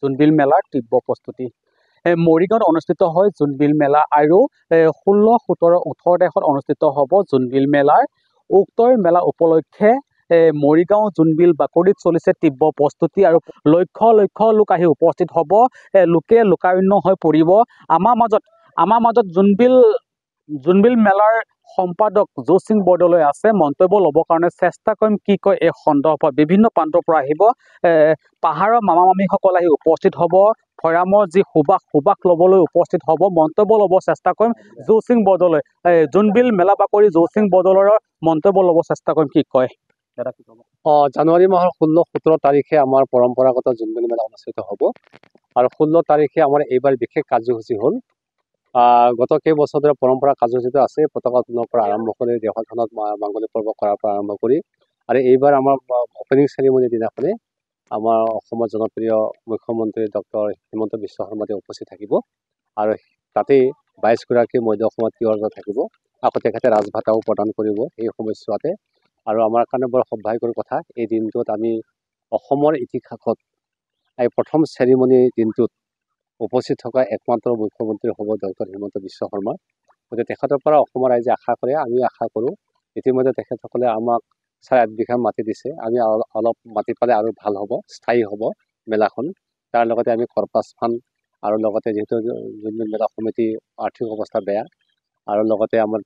জোনবিল মেলাৰ তীব্ৰ প্ৰস্তুতি। মৰিগাঁৱত অনুষ্ঠিত হয় জোনবিল মেলা আৰু 16, 17, 18 তাৰিখত অনুষ্ঠিত হ'ব জোনবিল মেলাৰ। উক্ত মেলা উপলক্ষে মৰিগাঁও জোনবিল বাকৰিত চলিছে তীব্ৰ প্ৰস্তুতি আৰু লক্ষ লক্ষ লোক আহি উপস্থিত হ'ব। লোকে লোকাৰণ্য হৈ পৰিব। আমাৰ মাজত জোনবিল মেলাৰ সম্পাদক যোৰ সিং বৰদলৈ আছে। মন্তব্য ল'বৰ কাৰণে চেষ্টা কৰিম কি কয় এই সন্দৰ্ভত। বিভিন্ন প্ৰান্তৰ পৰা আহিব। পাহাৰৰ মামা মামীসকল আহি উপস্থিত হ'ব। ভৈৰামৰ যি সুবাস ল'বলৈ উপস্থিত হ'ব। মন্তব্য ল'ব চেষ্টা কৰিম যোৰ সিং বৰদলৈ। জোনবিল মেলা বাকৰি যোৰ সিং বৰদলৈৰ মন্তব্য ল'ব চেষ্টা কৰিম কি কয়। জানুৱাৰী মাহৰ 16, 17 তাৰিখে আমাৰ পৰম্পৰাগত জোনবিল মেলা অনুষ্ঠিত হ'ব আৰু 16 তাৰিখে আমাৰ এইবাৰ বিশেষ কাৰ্যসূচী হ'ল। গত কেইবছৰ ধৰি পৰম্পৰা কাৰ্যসূচীটো আছে। পতাকা উত্তোলনৰ পৰা আৰম্ভ কৰি দেশখনত মাংগলিক পৰ্ব কৰাৰ পৰা আৰম্ভ কৰি আৰু এইবাৰ আমাৰ অপেনিং চেৰিমনিৰ দিনাখনে আমাৰ অসমৰ জনপ্ৰিয় মুখ্যমন্ত্ৰী ডক্টৰ হিমন্ত বিশ্ব শৰ্মা উপস্থিত থাকিব আৰু তাতেই 22গৰাকী মধ্য অসমত থিয় থাকিব। আকৌ তেখেতে ৰাজভাতাও প্ৰদান কৰিব এই সময়ছোৱাতে। আৰু আমাৰ কাৰণে বৰ সৌভাগ্যৰ কথা, এই দিনটোত আমি অসমৰ ইতিহাসত এই প্ৰথম চেৰিমনিৰ দিনটোত উপস্থিত থকা একমাত্ৰ মুখ্যমন্ত্ৰী হ'ব ডক্টৰ হিমন্ত বিশ্ব শৰ্মা। গতিকে তেখেতৰ পৰা অসমৰ ৰাইজে আশা কৰে, আমি আশা কৰোঁ। ইতিমধ্যে তেখেতসকলে আমাক 8.5 বিঘা মাটি দিছে। আমি অলপ মাটি পালে আৰু ভাল হ'ব, স্থায়ী হ'ব মেলাখন। তাৰ লগতে আমি কৰ্পাছ ফাণ্ড আৰু লগতে যিহেতু জোনবিল মেলা সমিতি আৰ্থিক অৱস্থা বেয়া আৰু লগতে আমাৰ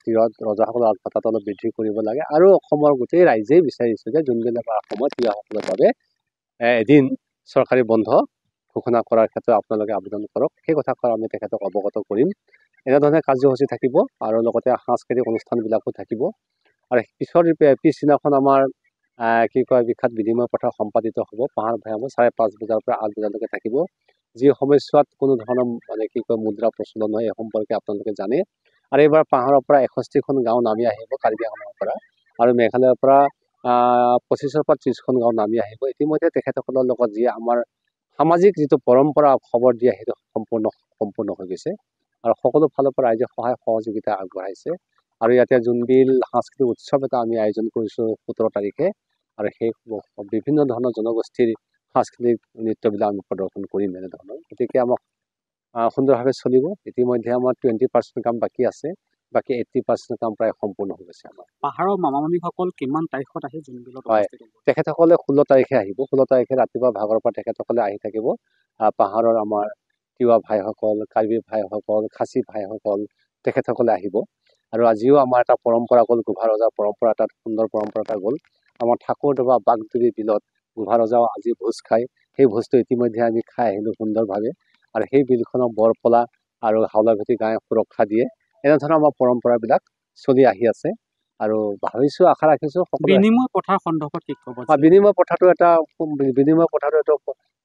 ৰজাসকলৰ ৰাজভাতাটো অলপ বৃদ্ধি কৰিব লাগে আৰু অসমৰ গোটেই ৰাইজেই বিচাৰিছোঁ যে জোনবিল মেলাৰ সময়ত তিৱাসকলৰ বাবে এদিন চৰকাৰী বন্ধ ঘোষণা কৰাৰ ক্ষেত্ৰত আপোনালোকে আবেদন কৰক। সেই কথাষাৰ আমি তেখেতক অৱগত কৰিম। এনেধৰণে কাৰ্যসূচী থাকিব আৰু লগতে সাংস্কৃতিক অনুষ্ঠানবিলাকো থাকিব। আৰু পিছদিনাখন আমাৰ বিখ্যাত বিনিময় প্ৰথা সম্পাদিত হ'ব। পাহাৰ ভৈয়ামত 5:30 বজাৰ পৰা 8 বজালৈকে থাকিব। যি সময়ছোৱাত কোনো ধৰণৰ মুদ্ৰা প্ৰচলন হয় এই সম্পৰ্কে আপোনালোকে জানে। আৰু এইবাৰ পাহাৰৰ পৰা 61খন গাঁও নামি আহিব কাৰ্বি আংলঙৰ পৰা আৰু মেঘালয়ৰ পৰা 25ৰ পৰা 30খন গাঁও নামি আহিব। ইতিমধ্যে তেখেতসকলৰ লগত যি আমাৰ সামাজিক যিটো পৰম্পৰা খবৰ দিয়া সেইটো সম্পূৰ্ণ হৈ গৈছে আৰু সকলো ফালৰ পৰা ৰাইজে সহায় সহযোগিতা আগবঢ়াইছে। আৰু ইয়াতে জোনবিল সাংস্কৃতিক উৎসৱ এটা আমি আয়োজন কৰিছোঁ 17 তাৰিখে আৰু সেই বিভিন্ন ধৰণৰ জনগোষ্ঠীৰ সাংস্কৃতিক নৃত্যবিলাক আমি প্ৰদৰ্শন কৰিম এনেধৰণৰ। গতিকে আমাক সুন্দৰভাৱে চলিব। ইতিমধ্যে আমাৰ 20% কাম বাকী আছে, বাকী 80% কাম প্ৰায় সম্পূৰ্ণ হৈ গৈছে আমাৰ। পাহাৰৰ মামা মামীসকল কিমান তাৰিখত আহি জোনবিলত হয়, তেখেতসকলে 16 তাৰিখে আহিব। 16 তাৰিখে ৰাতিপুৱা ভাগৰ পৰা তেখেতসকলে আহি থাকিব। পাহাৰৰ আমাৰ তিৱা ভাইসকল, কাৰ্বি ভাইসকল, খাচী ভাইসকল তেখেতসকলে আহিব। আৰু আজিও আমাৰ এটা পৰম্পৰা গ'ল, গোভা ৰজাৰ পৰম্পৰা, এটা সুন্দৰ পৰম্পৰা এটা গ'ল। আমাৰ ঠাকুৰদবা বাগদুৰি বিলত গোভা ৰজাও আজি ভোজ খায়। সেই ভোজটো ইতিমধ্যে আমি খাই আহিলোঁ সুন্দৰভাৱে। আৰু সেই বিলখনক বৰপলা আৰু হাওলাভেটি গাঁৱে সুৰক্ষা দিয়ে। এনেধৰণৰ আমাৰ পৰম্পৰাবিলাক চলি আহি আছে আৰু ভাবিছোঁ, আশা ৰাখিছোঁ বিনিময় প্ৰথাৰ সন্দৰ্ভত কি ক'ব? বিনিময় প্ৰথাটো এটা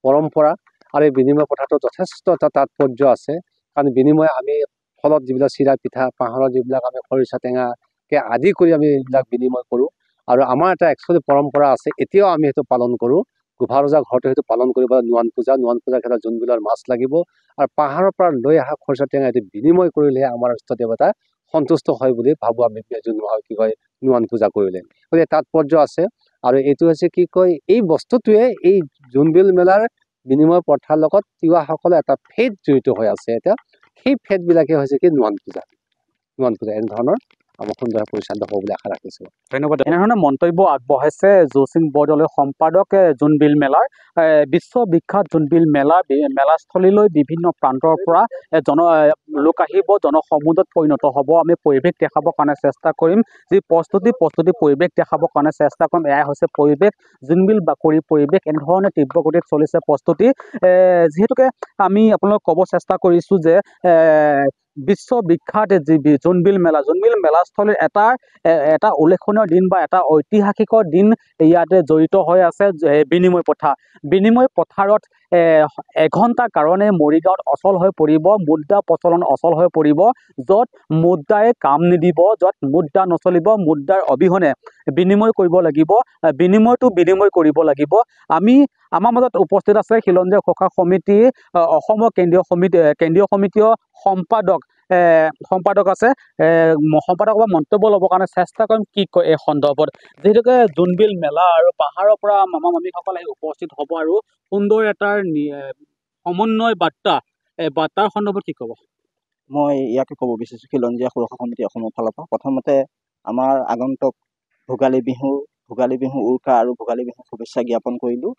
পৰম্পৰা আৰু এই বিনিময় প্ৰথাটো যথেষ্ট এটা তাৎপৰ্য আছে। কাৰণ বিনিময় আমি ফলত যিবিলাক চিৰা পিঠা, পাহাৰৰ যিবিলাক আমি খৰিচা টেঙাকে আদি কৰি আমি এইবিলাক বিনিময় কৰোঁ। আৰু আমাৰ এটা একচুৱেলি পৰম্পৰা আছে, এতিয়াও আমি সেইটো পালন কৰোঁ। গোভা ৰজা ঘৰটো সেইটো পালন কৰিব। নোৱান পূজাৰ ক্ষেত্ৰত জোনবিলৰ মাছ লাগিব আৰু পাহাৰৰ পৰা লৈ অহা খৰিচা টেঙা এটি বিনিময় কৰিলেহে আমাৰ ইষ্ট দেৱতা সন্তুষ্ট হয় বুলি ভাবোঁ আমি। নোৱান পূজা কৰিলে গতিকে তাৎপৰ্য আছে। আৰু এইটো হৈছে এই বস্তুটোৱে এই জোনবিল মেলাৰ বিনিময় প্ৰথাৰ লগত তিৱাসকলে এটা ফেট জড়িত হৈ আছে। এতিয়া সেই ফেটবিলাকে হৈছে নোৱান পূজা এনেধৰণৰ আমাৰ সুন্দৰ পৰিচালিত হ'ব বুলি আশা ৰাখিছোঁ। ধন্যবাদ। এনেধৰণৰ মন্তব্য আগবঢ়াইছে যোৰ সিং বৰদলৈ, সম্পাদক জোনবিল মেলাৰ। বিশ্ববিখ্যাত জোনবিল মেলাস্থলীলৈ বিভিন্ন প্ৰান্তৰ পৰা লোক আহিব, জনসমুদ্ৰত পৰিণত হ'ব। আমি পৰিৱেশ দেখাবৰ কাৰণে চেষ্টা কৰিম। যি প্ৰস্তুতি পৰিৱেশ দেখাবৰ কাৰণে চেষ্টা কৰিম। এয়াই হৈছে পৰিৱেশ, জোনবিল বাকৰি পৰিৱেশ। এনেধৰণে তীব্ৰ গতিত চলিছে প্ৰস্তুতি। যিহেতুকে আমি আপোনালোকক ক'ব চেষ্টা কৰিছোঁ যে বিশ্ববিখ্যাত যি জোনবিল মেলাস্থলীৰ এটা উল্লেখনীয় দিন বা এটা ঐতিহাসিকৰ দিন ইয়াতে জড়িত হৈ আছে। বিনিময় প্ৰথা। বিনিময় প্ৰথাৰত এঘণ্টাৰ কাৰণে মৰিগাঁৱত অচল হৈ পৰিব, মুদ্ৰা প্ৰচলন অচল হৈ পৰিব। য'ত মুদ্ৰাই কাম নিদিব, য'ত মুদ্ৰা নচলিব, মুদ্ৰাৰ অবিহনে বিনিময় কৰিব লাগিব। বিনিময় কৰিব লাগিব। আমাৰ মাজত উপস্থিত আছে খিলঞ্জীয়া ঘোষা সমিতি অসমৰ কেন্দ্ৰীয় সমিতিৰ সম্পাদক আছে। সম্পাদকৰ মন্তব্য ল'বৰ কাৰণে চেষ্টা কৰিম কি কয় এই সন্দৰ্ভত। যিহেতুকে জোনবিল মেলা আৰু পাহাৰৰ পৰা মামা মামীসকল আহি উপস্থিত হ'ব আৰু সুন্দৰ এটাৰ সমন্বয় বাৰ্তা বাৰ্তাৰ সন্দৰ্ভত কি ক'ব? মই ইয়াকে ক'ব বিচাৰিছোঁ খিলঞ্জীয়া সুৰক্ষা সমিতি অসমৰ ফালৰ পৰা প্ৰথমতে আমাৰ আগন্তুক ভোগালী বিহু উৰুকা আৰু ভোগালী বিহুৰ শুভেচ্ছা জ্ঞাপন কৰিলোঁ।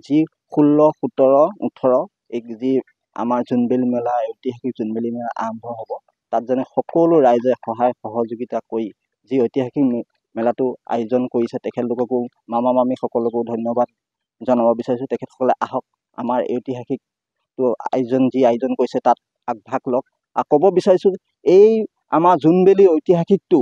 যি 16, 17, 18 এই যি আমাৰ জোনবিল মেলা ঐতিহাসিক জোনবিল মেলা আৰম্ভ হ'ব, তাত যেনে সকলো ৰাইজে সহায় সহযোগিতা কৰি যি ঐতিহাসিক মেলাটো আয়োজন কৰিছে তেখেতলোককো মামা মামী সকলোকো ধন্যবাদ জনাব বিচাৰিছোঁ। তেখেতসকলে আহক, আমাৰ ঐতিহাসিক আয়োজন কৰিছে তাত আগভাগ লওক। ক'ব বিচাৰিছোঁ এই আমাৰ জোনবিল ঐতিহাসিকটো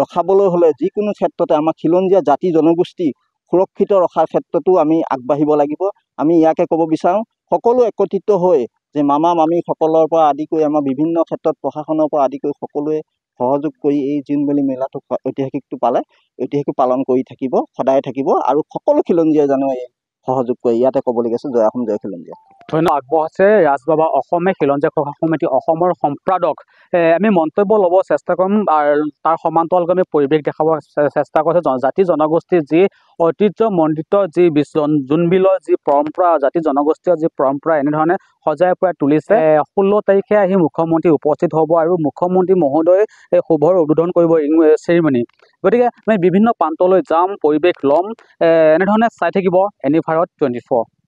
ৰখাবলৈ হ'লে যিকোনো ক্ষেত্ৰতে আমাৰ খিলঞ্জীয়া জাতি জনগোষ্ঠী সুৰক্ষিত ৰখাৰ ক্ষেত্ৰতো আমি আগবাঢ়িব লাগিব। আমি ইয়াকে ক'ব বিচাৰোঁ সকলো একত্ৰিত হৈ যে মামা মামী সকলৰ পৰা আদি কৰি আমাৰ বিভিন্ন ক্ষেত্ৰত প্ৰশাসনৰ পৰা আদি কৰি সকলোৱে সহযোগ কৰি এই জোনবিল মেলাটো ঐতিহাসিকটো পালন কৰি থাকিব, সদায় থাকিব আৰু সকলো খিলঞ্জীয়াই জানো এই সহযোগ কৰি। ইয়াতে ক'বলগীয়া আছে। জয় অসম, জয় খিলঞ্জীয়া। ধন্যবাদ আগবঢ়াইছে ৰাজবাবা অসমে খিলঞ্জীয়া সুৰক্ষা সমিতি অসমৰ সম্পাদক। আমি মন্তব্য ল'ব চেষ্টা কৰিম আৰু তাৰ সমান্তৰালকৈ আমি পৰিৱেশ দেখাব চেষ্টা কৰিছোঁ। জাতি জনগোষ্ঠীৰ যি ঐতিহ্যমণ্ডিত যি জোনবিলৰ যি পৰম্পৰা, জাতি জনগোষ্ঠীয় যি পৰম্পৰা এনেধৰণে সজাই পৰাই তুলিছে। 16 তাৰিখে আহি মুখ্যমন্ত্ৰী উপস্থিত হ'ব আৰু মুখ্যমন্ত্ৰী মহোদয়ে শুভৰ উদ্বোধন কৰিব চেৰিমনি। গতিকে আমি বিভিন্ন প্ৰান্তলৈ যাম, পৰিৱেশ ল'ম, এনেধৰণে চাই থাকিব এনি ভাৰত 24।